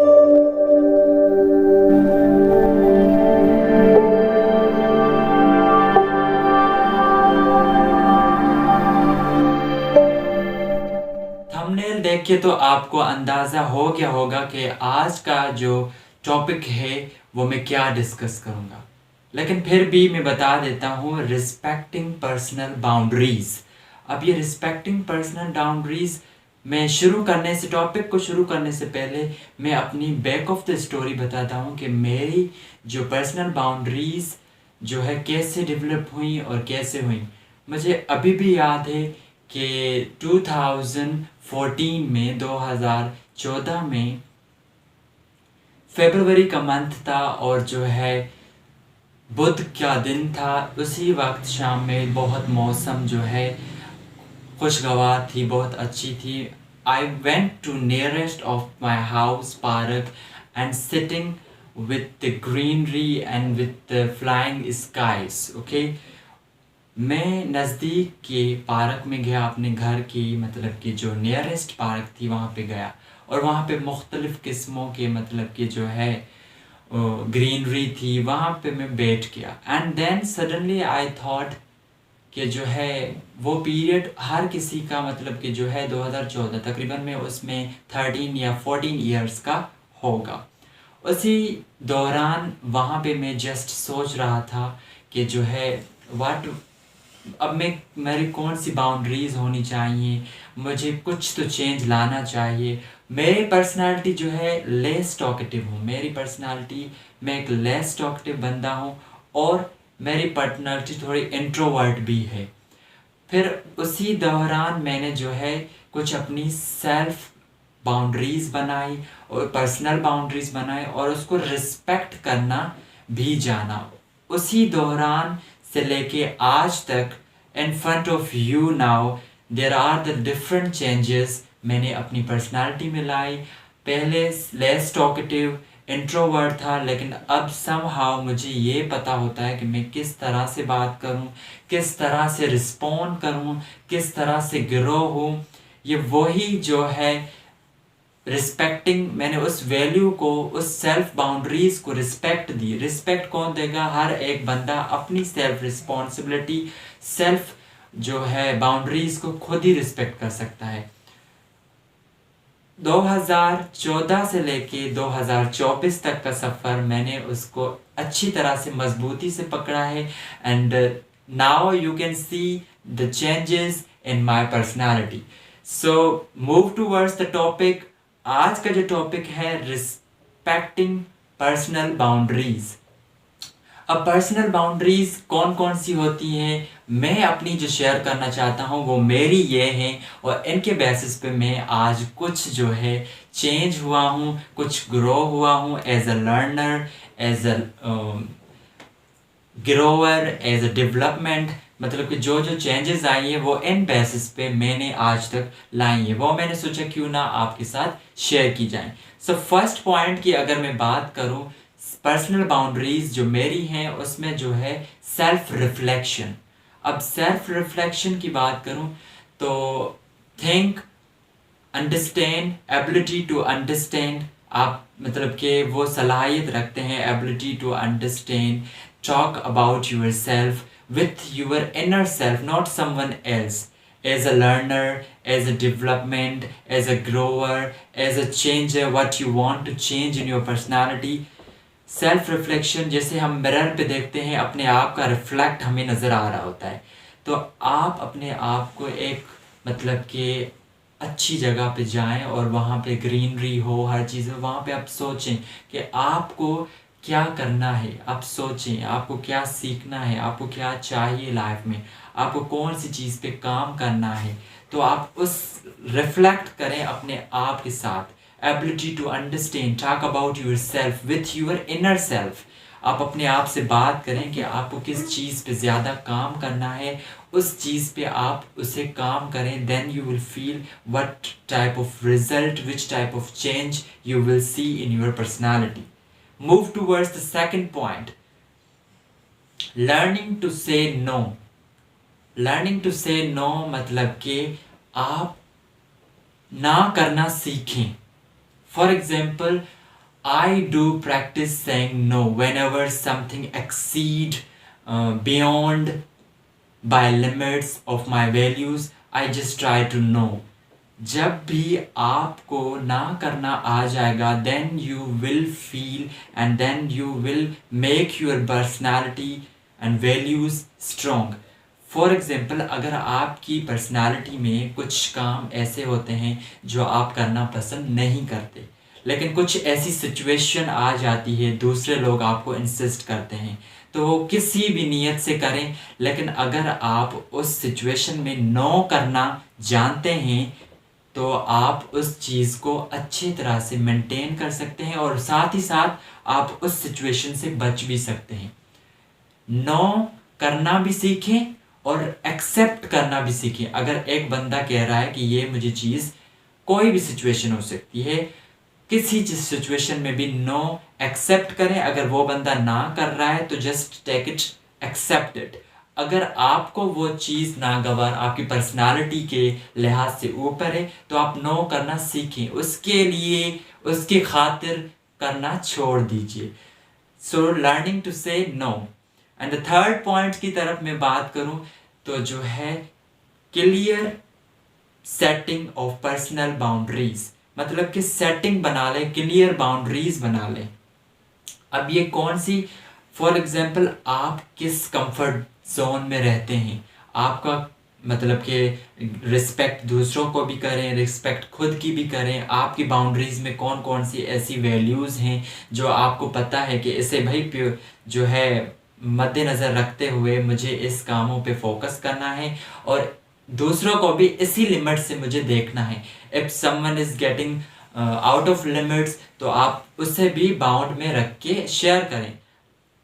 Thumbnail देख के तो आपको अंदाज़ा हो गया होगा कि आज का जो टॉपिक है वो मैं क्या डिस्कस करूँगा, लेकिन फिर भी मैं बता देता हूँ, रिस्पेक्टिंग पर्सनल बाउंड्रीज़। अब ये रिस्पेक्टिंग पर्सनल बाउंड्रीज़ मैं टॉपिक को शुरू करने से पहले मैं अपनी बैक ऑफ द स्टोरी बताता हूँ कि मेरी जो पर्सनल बाउंड्रीज़ जो है कैसे डेवलप हुई और कैसे हुई। मुझे अभी भी याद है कि 2014 में 2014 में फरवरी का मंथ था और जो है बुध का दिन था। उसी वक्त शाम में बहुत मौसम जो है खुशगवार थी, बहुत अच्छी थी। I went to nearest of my house park and sitting with the greenery and with the flying skies, okay? मैं नज़दीक के पार्क में गया, अपने घर की मतलब कि जो नियरेस्ट पार्क थी वहाँ पे गया और वहाँ पे मुख्तलिफ़ किस्मों के मतलब कि जो है ग्रीनरी थी, वहाँ पे मैं बैठ गया। And then suddenly I thought कि जो है वो पीरियड हर किसी का मतलब कि जो है 2014 तकरीबन में उसमें 13 या 14 ईयर्स का होगा। उसी दौरान वहाँ पे मैं जस्ट सोच रहा था कि जो है व्हाट अब मेरी कौन सी बाउंड्रीज़ होनी चाहिए, मुझे कुछ तो चेंज लाना चाहिए। मेरी पर्सनालिटी जो है लेस टॉकेटिव हूँ, मेरी पर्सनालिटी मैं एक लेस टॉकेटिव बंदा हूँ और मेरी पर्सनालिटी थोड़ी इंट्रोवर्ट भी है। फिर उसी दौरान मैंने जो है कुछ अपनी सेल्फ बाउंड्रीज़ बनाई और पर्सनल बाउंड्रीज़ बनाई और उसको रिस्पेक्ट करना भी जाना। उसी दौरान से लेके आज तक in front of you now there are the different changes मैंने अपनी पर्सनालिटी में लाई। पहले लेस टॉकेटिव इंट्रोवर्ट था, लेकिन अब समहाउ मुझे ये पता होता है कि मैं किस तरह से बात करूं, किस तरह से रिस्पॉन्ड करूं, किस तरह से ग्रो हूं। ये वही जो है रिस्पेक्टिंग, मैंने उस वैल्यू को, उस सेल्फ बाउंड्रीज को रिस्पेक्ट दी। रिस्पेक्ट कौन देगा? हर एक बंदा अपनी सेल्फ रिस्पॉन्सिबिलिटी, सेल्फ जो है बाउंड्रीज को खुद ही रिस्पेक्ट कर सकता है। 2014 से लेके 2024 तक का सफ़र मैंने उसको अच्छी तरह से मजबूती से पकड़ा है and now you can see the changes in my personality. So move towards the topic. आज का जो टॉपिक है रिस्पेक्टिंग पर्सनल बाउंड्रीज। अब पर्सनल बाउंड्रीज कौन कौन सी होती हैं, मैं अपनी जो शेयर करना चाहता हूँ वो मेरी ये हैं और इनके बेसिस पे मैं आज कुछ जो है चेंज हुआ हूँ, कुछ ग्रो हुआ हूँ as a learner, as a grower, as a development. मतलब कि जो जो चेंजेस आई हैं वो इन बेसिस पे मैंने आज तक लाई हैं, वो मैंने सोचा क्यों ना आपके साथ शेयर की जाए। सो फर्स्ट पॉइंट की अगर मैं बात करूँ पर्सनल बाउंड्रीज जो मेरी हैं उसमें जो है सेल्फ रिफ्लेक्शन। अब सेल्फ रिफ्लेक्शन की बात करूं तो think, understand, ability to understand. आप मतलब कि वो सलाहियत रखते हैं, ability to understand, talk about yourself with your inner self, not someone else, as a learner, as a development, as a grower, as a changer, what you want to change in your personality। Self reflection, जैसे हम mirror पे देखते हैं अपने आप का reflect हमें नज़र आ रहा होता है, तो आप अपने आप को एक मतलब कि अच्छी जगह पे जाएं और वहाँ पे ग्रीनरी हो, हर चीज़ हो, वहाँ पे आप सोचें कि आपको क्या करना है। आप सोचें आपको क्या सीखना है, आपको क्या चाहिए लाइफ में, आपको कौन सी चीज़ पे काम करना है। तो आप उस रिफ्लेक्ट करें अपने आप के साथ। Ability to understand, talk about yourself with your inner self. आप अपने आप से बात करें कि आपको किस चीज़ पे ज़्यादा काम करना है, उस चीज़ पे आप उसे काम करें। Then you will feel what type of result, which type of change you will see in your personality. Move towards the second point, learning to say no. Learning to say no मतलब कि आप ना करना सीखें। For example, I do practice saying no whenever something exceed beyond by limits of my values. I just try to know. जब भी आपको ना करना आ जाएगा, then you will feel and then you will make your personality and values strong. For example, अगर आपकी personality में कुछ काम ऐसे होते हैं जो आप करना पसंद नहीं करते, लेकिन कुछ ऐसी सिचुएशन आ जाती है, दूसरे लोग आपको इंसिस्ट करते हैं, तो वो किसी भी नीयत से करें, लेकिन अगर आप उस सिचुएशन में नो करना जानते हैं तो आप उस चीज़ को अच्छी तरह से मेंटेन कर सकते हैं और साथ ही साथ आप उस सिचुएशन से बच भी सकते हैं। नो करना भी सीखें और एक्सेप्ट करना भी सीखें। अगर एक बंदा कह रहा है कि ये मुझे चीज़, कोई भी सिचुएशन हो सकती है, किसी सिचुएशन में भी नो एक्सेप्ट करें। अगर वो बंदा ना कर रहा है तो just take it, accept it. अगर आपको वो चीज़ नागवार आपकी पर्सनालिटी के लिहाज से ऊपर है तो आप नो करना सीखें, उसके लिए उसकी खातिर करना छोड़ दीजिए। So learning to say no. And the third point की तरफ मैं बात करूं तो जो है clear setting of personal boundaries, मतलब कि सेटिंग बना लें, क्लियर बाउंड्रीज बना लें। अब ये कौन सी, फॉर एग्जाम्पल आप किस कंफर्ट जोन में रहते हैं, आपका मतलब कि रिस्पेक्ट दूसरों को भी करें, रिस्पेक्ट खुद की भी करें। आपकी बाउंड्रीज में कौन कौन सी ऐसी वैल्यूज़ हैं जो आपको पता है कि इसे भाई जो है मद्देनज़र रखते हुए मुझे इस कामों पे फोकस करना है और दूसरों को भी इसी लिमिट से मुझे देखना है। If someone is getting out of limits तो आप उससे भी बाउंड में रख के शेयर करें।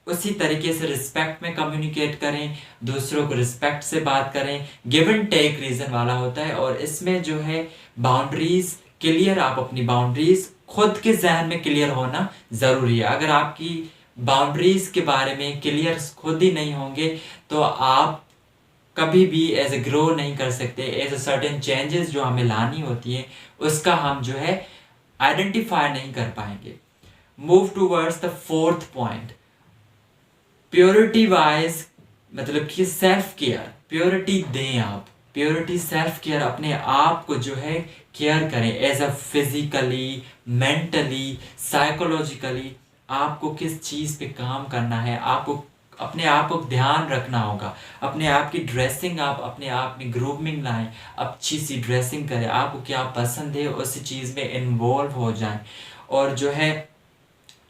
उसी तरीके से रिस्पेक्ट में कम्युनिकेट करें, दूसरों को रिस्पेक्ट से बात करें। गिव एंड टेक रीज़न वाला होता है और इसमें जो है बाउंड्रीज़ क्लियर, आप अपनी बाउंड्रीज़ खुद के जहन में क्लियर होना ज़रूरी है। अगर आपकी बाउंड्रीज़ के बारे में क्लियर खुद ही नहीं होंगे तो आप कभी भी एज ए ग्रो नहीं कर सकते। एज ए सर्टेन चेंजेस जो हमें लानी होती है उसका हम जो है आइडेंटिफाई नहीं कर पाएंगे। Move towards the fourth point, purity wise, मतलब कि सेल्फ केयर। प्योरिटी दें आप, प्योरिटी सेल्फ केयर, अपने आप को जो है केयर करें as a physically, mentally, psychologically. आपको किस चीज़ पे काम करना है, आपको अपने आप को ध्यान रखना होगा। अपने आप की ड्रेसिंग, आप अपने आप में ग्रूमिंग लाएं, अच्छी सी ड्रेसिंग करें, आपको क्या पसंद है उस चीज़ में इन्वॉल्व हो जाएं और जो है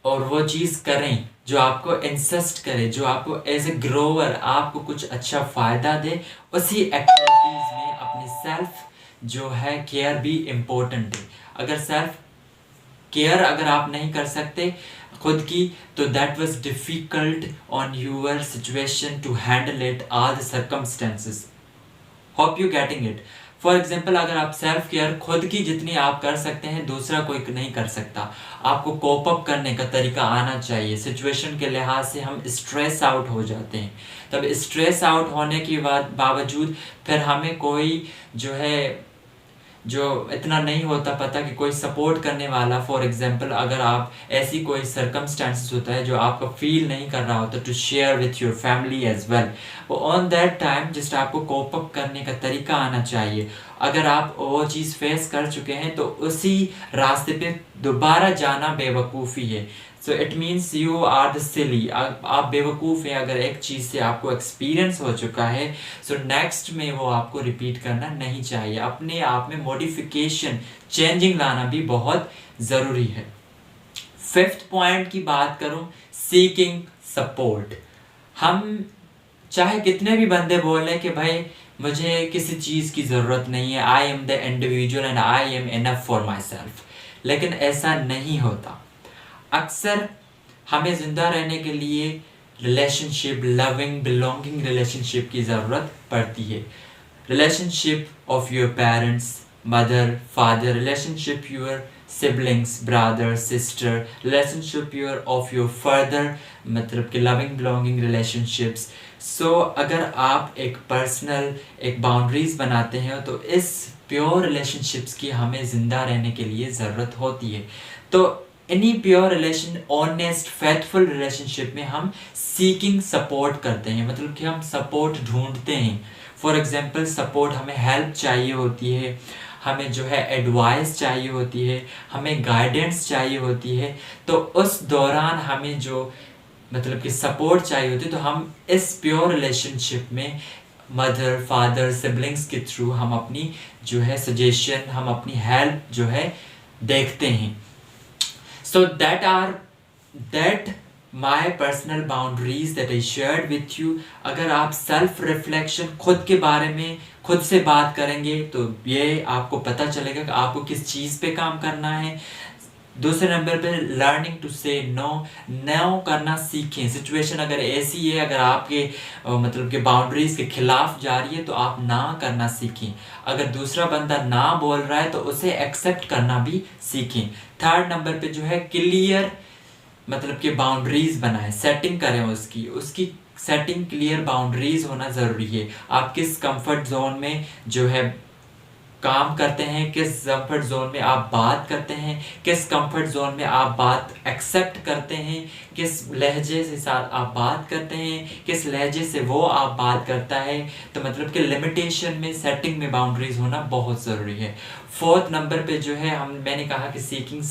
और वो चीज़ करें जो आपको इंसिस्ट करे, जो आपको एज ए ग्रोवर आपको कुछ अच्छा फ़ायदा दे। उसी एक्टिविटीज़ में अपनी सेल्फ जो है केयर भी इम्पोर्टेंट है। अगर सेल्फ केयर अगर आप नहीं कर सकते खुद की तो that was difficult on your situation to handle it all the circumstances. Hope you getting it. For example, अगर आप सेल्फ केयर खुद की जितनी आप कर सकते हैं दूसरा कोई नहीं कर सकता। आपको कोप अप करने का तरीका आना चाहिए। सिचुएशन के लिहाज से हम स्ट्रेस आउट हो जाते हैं, तब स्ट्रेस आउट होने के बावजूद फिर हमें कोई जो है जो इतना नहीं होता पता कि कोई सपोर्ट करने वाला। फॉर एग्जांपल, अगर आप ऐसी कोई सर्कमस्टेंसेस होता है जो आपको फील नहीं कर रहा होता to share with your family as well, on that time just आपको कोप अप करने का तरीका आना चाहिए। अगर आप वो चीज़ फेस कर चुके हैं तो उसी रास्ते पे दोबारा जाना बेवकूफ़ी है। So it means you are the silly, आप बेवकूफ़ हैं अगर एक चीज़ से आपको एक्सपीरियंस हो चुका है। सो नेक्स्ट में वो आपको रिपीट करना नहीं चाहिए। अपने आप में मॉडिफिकेशन, चेंजिंग लाना भी बहुत ज़रूरी है। फिफ्थ पॉइंट की बात करूं, सीकिंग सपोर्ट। हम चाहे कितने भी बंदे बोले कि भाई मुझे किसी चीज़ की ज़रूरत नहीं है, I am the individual and I am enough for my self, लेकिन ऐसा नहीं होता। अक्सर हमें ज़िंदा रहने के लिए रिलेशनशिप, लविंग, बिलोंगिंग रिलेशनशिप की ज़रूरत पड़ती है। Relationship of your parents, mother, father, relationship your siblings, brother, sister, relationship your of your further, मतलब कि लविंग बिलोंगिंग रिलेशनशिप्स। सो अगर आप एक पर्सनल एक बाउंड्रीज बनाते हैं तो इस प्योर रिलेशनशिप्स की हमें ज़िंदा रहने के लिए ज़रूरत होती है। तो any pure relation, honest faithful relationship में हम सीकिंग सपोर्ट करते हैं, मतलब कि हम सपोर्ट ढूंढते हैं। फॉर एग्जांपल सपोर्ट, हमें हेल्प चाहिए होती है, हमें जो है एडवाइस चाहिए होती है, हमें गाइडेंस चाहिए होती है, तो उस दौरान हमें जो मतलब कि सपोर्ट चाहिए होती है, तो हम इस प्योर रिलेशनशिप में मदर फादर सिबलिंग्स के थ्रू हम अपनी जो है सजेशन, हम अपनी हेल्प जो है देखते हैं। So that my personal boundaries that I shared with you। अगर आप सेल्फ रिफ्लेक्शन, खुद के बारे में खुद से बात करेंगे तो ये आपको पता चलेगा कि आपको किस चीज़ पे काम करना है। दूसरे नंबर पे लर्निंग टू से नो करना सीखें। सिचुएशन अगर ऐसी है, अगर आपके मतलब के बाउंड्रीज के खिलाफ जा रही है, तो आप ना करना सीखें। अगर दूसरा बंदा ना बोल रहा है तो उसे एक्सेप्ट करना भी सीखें। थर्ड नंबर पे जो है क्लियर मतलब कि बाउंड्रीज बनाएं, सेटिंग करें उसकी सेटिंग, क्लियर बाउंड्रीज होना ज़रूरी है। आप किस कंफर्ट जोन में जो है काम करते हैं, किस कंफर्ट जोन में आप बात करते हैं, किस कंफर्ट जोन में आप बात एक्सेप्ट करते हैं, किस लहजे से साथ आप बात करते हैं, किस लहजे से वो आप बात करता है। तो मतलब कि लिमिटेशन में, सेटिंग में बाउंड्रीज होना बहुत ज़रूरी है। फोर्थ नंबर पे जो है मैंने कहा कि seeking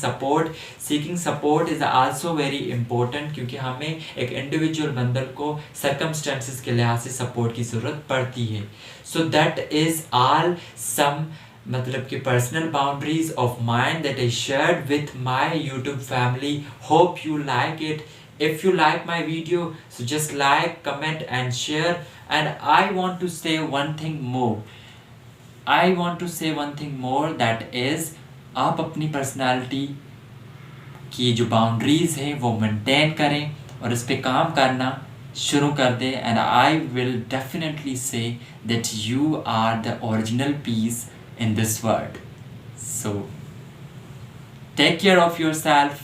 support is also very important, क्योंकि हमें एक इंडिविजुअल बंदर को सर्कमस्टेंसेस के लिहाज से सपोर्ट की ज़रूरत पड़ती है। सो दैट इज़ ऑल सम मतलब कि personal boundaries of mind that I shared with my YouTube family. Hope you like it. If you like my video, so just like, comment and share. And I want to say one thing more, that is आप अपनी personality की जो boundaries है वो maintain करें और इस पे काम करना शुरू कर दें। And I will definitely say that you are the original piece in this world. So take care of yourself,